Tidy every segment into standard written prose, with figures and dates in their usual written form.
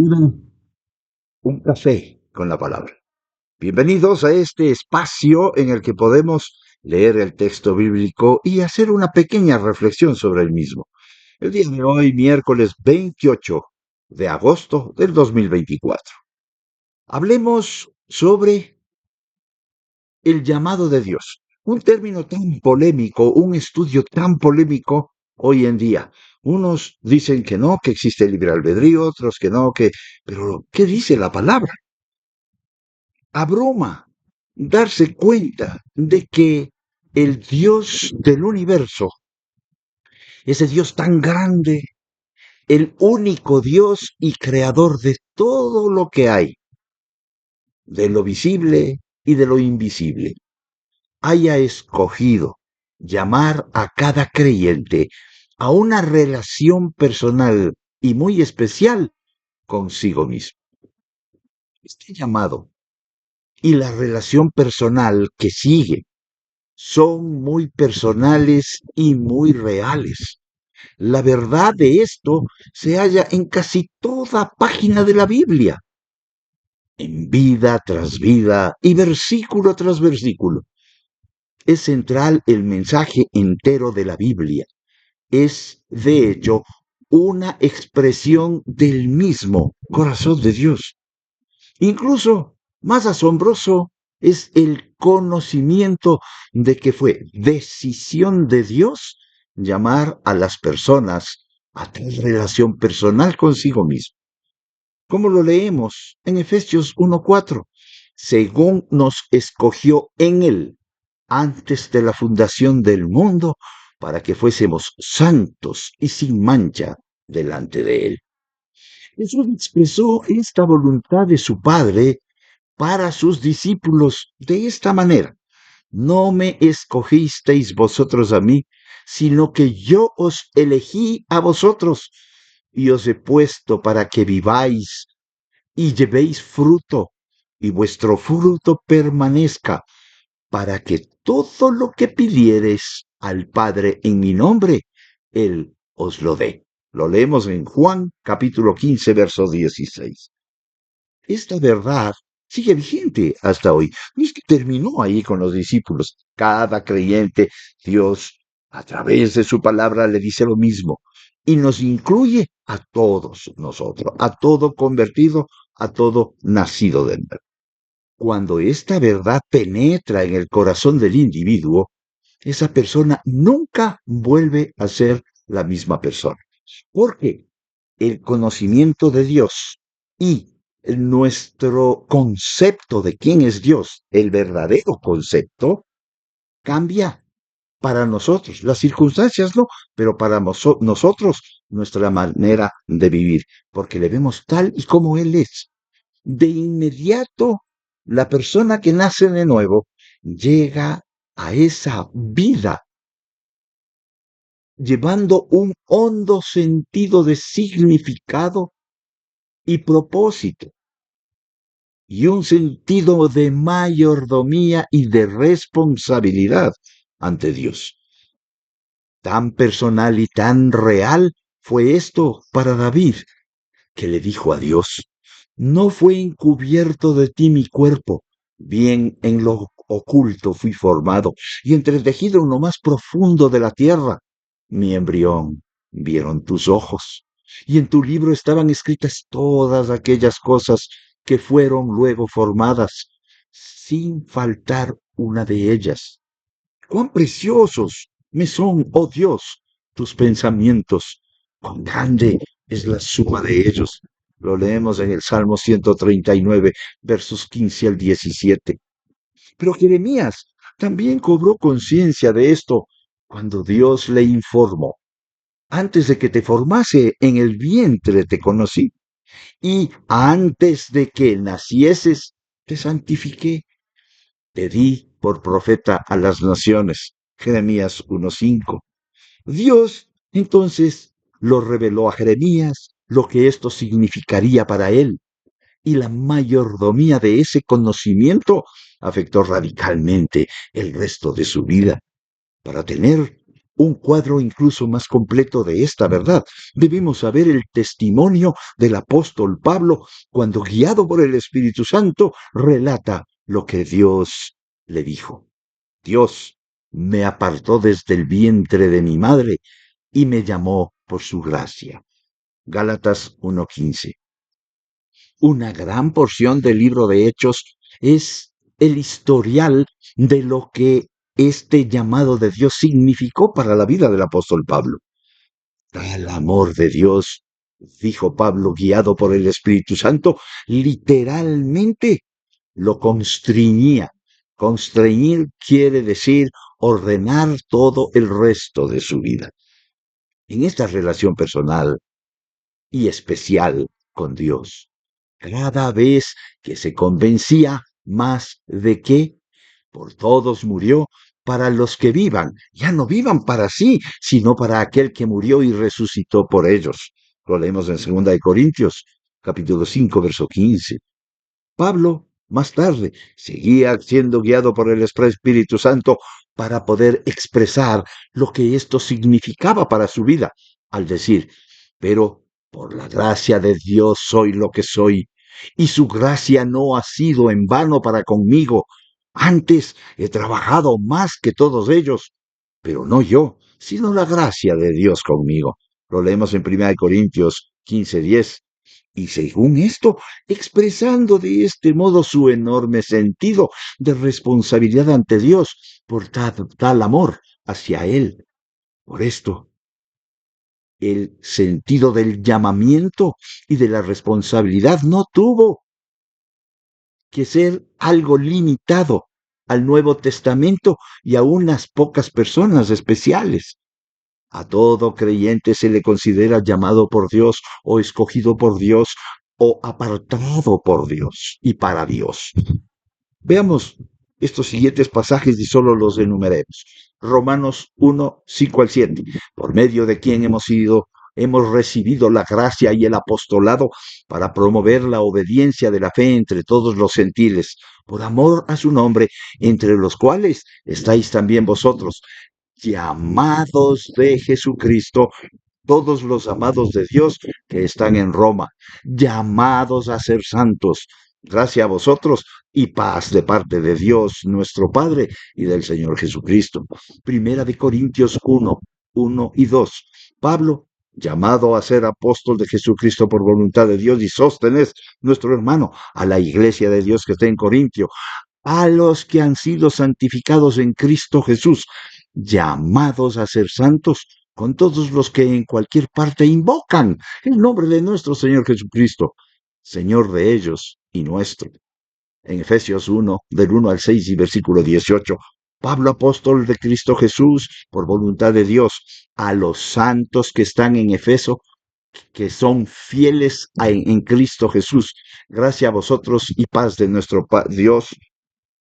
Un café con la palabra. Bienvenidos a este espacio en el que podemos leer el texto bíblico y hacer una pequeña reflexión sobre el mismo. El día de hoy, miércoles 28 de agosto del 2024. Hablemos sobre el llamado de Dios. Un término tan polémico, un estudio tan polémico hoy en día. Unos dicen que no, que existe el libre albedrío, otros que no, que... Pero, ¿qué dice la palabra? Abruma darse cuenta de que el Dios del universo, ese Dios tan grande, el único Dios y creador de todo lo que hay, de lo visible y de lo invisible, haya escogido llamar a cada creyente a una relación personal y muy especial consigo mismo. Este llamado y la relación personal que sigue son muy personales y muy reales. La verdad de esto se halla en casi toda página de la Biblia, en vida tras vida y versículo tras versículo. Es central el mensaje entero de la Biblia. Es, de hecho, una expresión del mismo corazón de Dios. Incluso más asombroso es el conocimiento de que fue decisión de Dios llamar a las personas a tal relación personal consigo mismo. Como lo leemos en Efesios 1:4, según nos escogió en Él antes de la fundación del mundo para que fuésemos santos y sin mancha delante de Él. Jesús expresó esta voluntad de su Padre para sus discípulos de esta manera: no me escogisteis vosotros a mí, sino que yo os elegí a vosotros y os he puesto para que viváis y llevéis fruto y vuestro fruto permanezca, para que todo lo que pidiereis al Padre en mi nombre, Él os lo dé. Lo leemos en Juan capítulo 15, verso 16. Esta verdad sigue vigente hasta hoy. No es que terminó ahí con los discípulos. Cada creyente, Dios, a través de su palabra, le dice lo mismo. Y nos incluye a todos nosotros, a todo convertido, a todo nacido de nuevo. Cuando esta verdad penetra en el corazón del individuo, esa persona nunca vuelve a ser la misma persona. Porque el conocimiento de Dios y nuestro concepto de quién es Dios, el verdadero concepto, cambia para nosotros. Las circunstancias no, pero para nosotros nuestra manera de vivir, porque le vemos tal y como Él es. De inmediato, la persona que nace de nuevo llega a esa vida llevando un hondo sentido de significado y propósito, y un sentido de mayordomía y de responsabilidad ante Dios. Tan personal y tan real fue esto para David, que le dijo a Dios: no fue encubierto de ti mi cuerpo, bien en lo oculto fui formado, y entretejido en lo más profundo de la tierra. Mi embrión vieron tus ojos, y en tu libro estaban escritas todas aquellas cosas que fueron luego formadas, sin faltar una de ellas. Cuán preciosos me son, oh Dios, tus pensamientos, cuán grande es la suma de ellos. Lo leemos en el Salmo 139, versos 15 al 17. Pero Jeremías también cobró conciencia de esto cuando Dios le informó: antes de que te formase en el vientre te conocí, y antes de que nacieses te santifiqué, te di por profeta a las naciones. Jeremías 1:5. Dios entonces lo reveló a Jeremías lo que esto significaría para él, y la mayordomía de ese conocimiento afectó radicalmente el resto de su vida. Para tener un cuadro incluso más completo de esta verdad. Debemos saber el testimonio del apóstol Pablo cuando, guiado por el Espíritu Santo, relata lo que Dios le dijo. Dios me apartó desde el vientre de mi madre y me llamó por su gracia. Gálatas 1:15. Una gran porción del libro de Hechos es el historial de lo que este llamado de Dios significó para la vida del apóstol Pablo. Tal amor de Dios, dijo Pablo, guiado por el Espíritu Santo, literalmente lo constreñía. Constreñir quiere decir ordenar todo el resto de su vida. En esta relación personal y especial con Dios, cada vez que se convencía más de que por todos murió, para los que vivan, ya no vivan para sí, sino para aquel que murió y resucitó por ellos. Lo leemos en 2 Corintios, capítulo 5, verso 15. Pablo, más tarde, seguía siendo guiado por el Espíritu Santo para poder expresar lo que esto significaba para su vida, al decir, pero por la gracia de Dios soy lo que soy, y su gracia no ha sido en vano para conmigo. Antes he trabajado más que todos ellos, pero no yo, sino la gracia de Dios conmigo. Lo leemos en 1 Corintios 15:10. Y según esto, expresando de este modo su enorme sentido de responsabilidad ante Dios por tal amor hacia Él. Por esto, el sentido del llamamiento y de la responsabilidad no tuvo que ser algo limitado al Nuevo Testamento y a unas pocas personas especiales. A todo creyente se le considera llamado por Dios o escogido por Dios o apartado por Dios y para Dios. Veamos estos siguientes pasajes y solo los enumeremos. Romanos 1:5-7. Por medio de quien hemos recibido la gracia y el apostolado para promover la obediencia de la fe entre todos los gentiles, por amor a su nombre, entre los cuales estáis también vosotros, llamados de Jesucristo, todos los amados de Dios que están en Roma, llamados a ser santos. Gracias a vosotros y paz de parte de Dios nuestro Padre y del Señor Jesucristo. 1 Corintios 1:1 y 2. Pablo, llamado a ser apóstol de Jesucristo por voluntad de Dios, y Sóstenes, nuestro hermano, a la iglesia de Dios que está en Corintio, a los que han sido santificados en Cristo Jesús, llamados a ser santos, con todos los que en cualquier parte invocan el nombre de nuestro Señor Jesucristo, Señor de ellos y nuestro. En Efesios 1, del 1 al 6 y versículo 18, Pablo, apóstol de Cristo Jesús, por voluntad de Dios, a los santos que están en Efeso, que son fieles en Cristo Jesús. Gracias a vosotros y paz de nuestro Dios,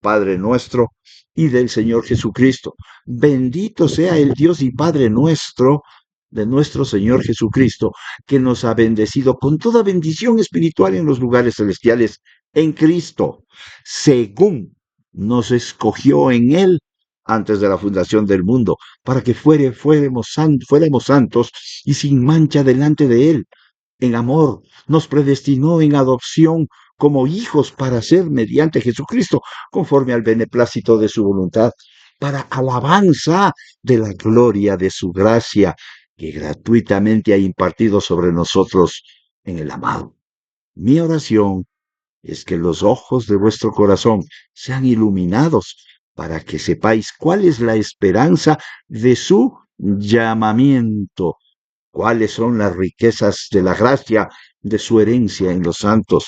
Padre nuestro, y del Señor Jesucristo. Bendito sea el Dios y Padre nuestro, de nuestro Señor Jesucristo, que nos ha bendecido con toda bendición espiritual en los lugares celestiales en Cristo, según nos escogió en Él antes de la fundación del mundo, para que fuéramos santos y sin mancha delante de Él. En amor, nos predestinó en adopción como hijos para ser, mediante Jesucristo, conforme al beneplácito de su voluntad, para alabanza de la gloria de su gracia, que gratuitamente ha impartido sobre nosotros en el amado. Mi oración es que los ojos de vuestro corazón sean iluminados para que sepáis cuál es la esperanza de su llamamiento, cuáles son las riquezas de la gracia de su herencia en los santos.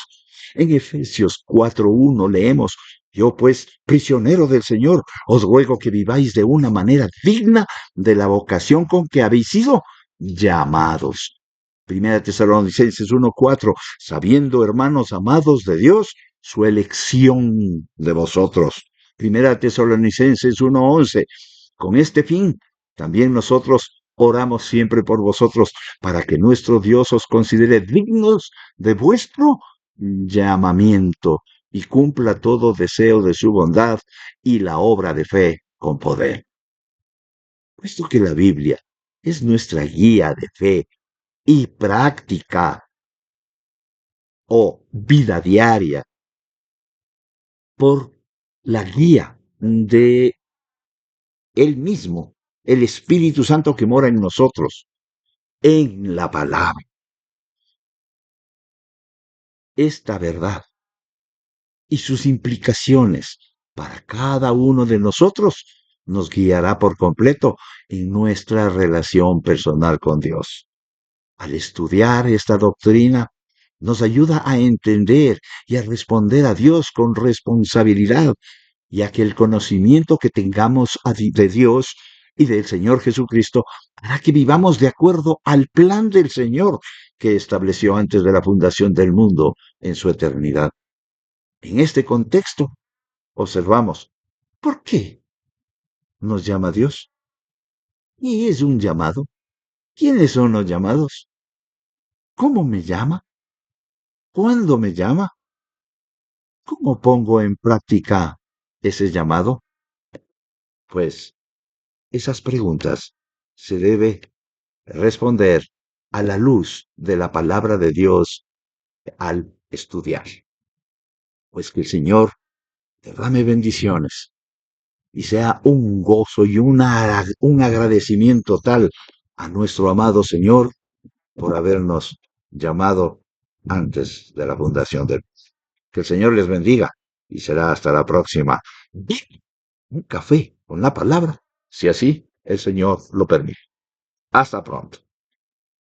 En Efesios 4:1 leemos, yo pues, prisionero del Señor, os ruego que viváis de una manera digna de la vocación con que habéis sido llamados. Primera Tesalonicenses 1:4, sabiendo, hermanos amados de Dios, su elección de vosotros. Primera Tesalonicenses 1:11, con este fin, también nosotros oramos siempre por vosotros, para que nuestro Dios os considere dignos de vuestro llamamiento y cumpla todo deseo de su bondad y la obra de fe con poder. puesto que la Biblia es nuestra guía de fe y práctica o vida diaria por la guía de Él mismo, el Espíritu Santo que mora en nosotros, en la palabra. Esta verdad y sus implicaciones para cada uno de nosotros nos guiará por completo en nuestra relación personal con Dios. Al estudiar esta doctrina, nos ayuda a entender y a responder a Dios con responsabilidad, ya que el conocimiento que tengamos de Dios y del Señor Jesucristo hará que vivamos de acuerdo al plan del Señor que estableció antes de la fundación del mundo en su eternidad. En este contexto, observamos, ¿por qué nos llama Dios? ¿Y es un llamado? ¿Quiénes son los llamados? ¿Cómo me llama? ¿Cuándo me llama? ¿Cómo pongo en práctica ese llamado? Pues esas preguntas se debe responder a la luz de la palabra de Dios al estudiar. Pues que el Señor derrame bendiciones y sea un gozo y un agradecimiento tal a nuestro amado Señor por habernos llamado antes de la fundación del mundo. Que el Señor les bendiga y será hasta la próxima. Un café con la palabra, si así el Señor lo permite. Hasta pronto.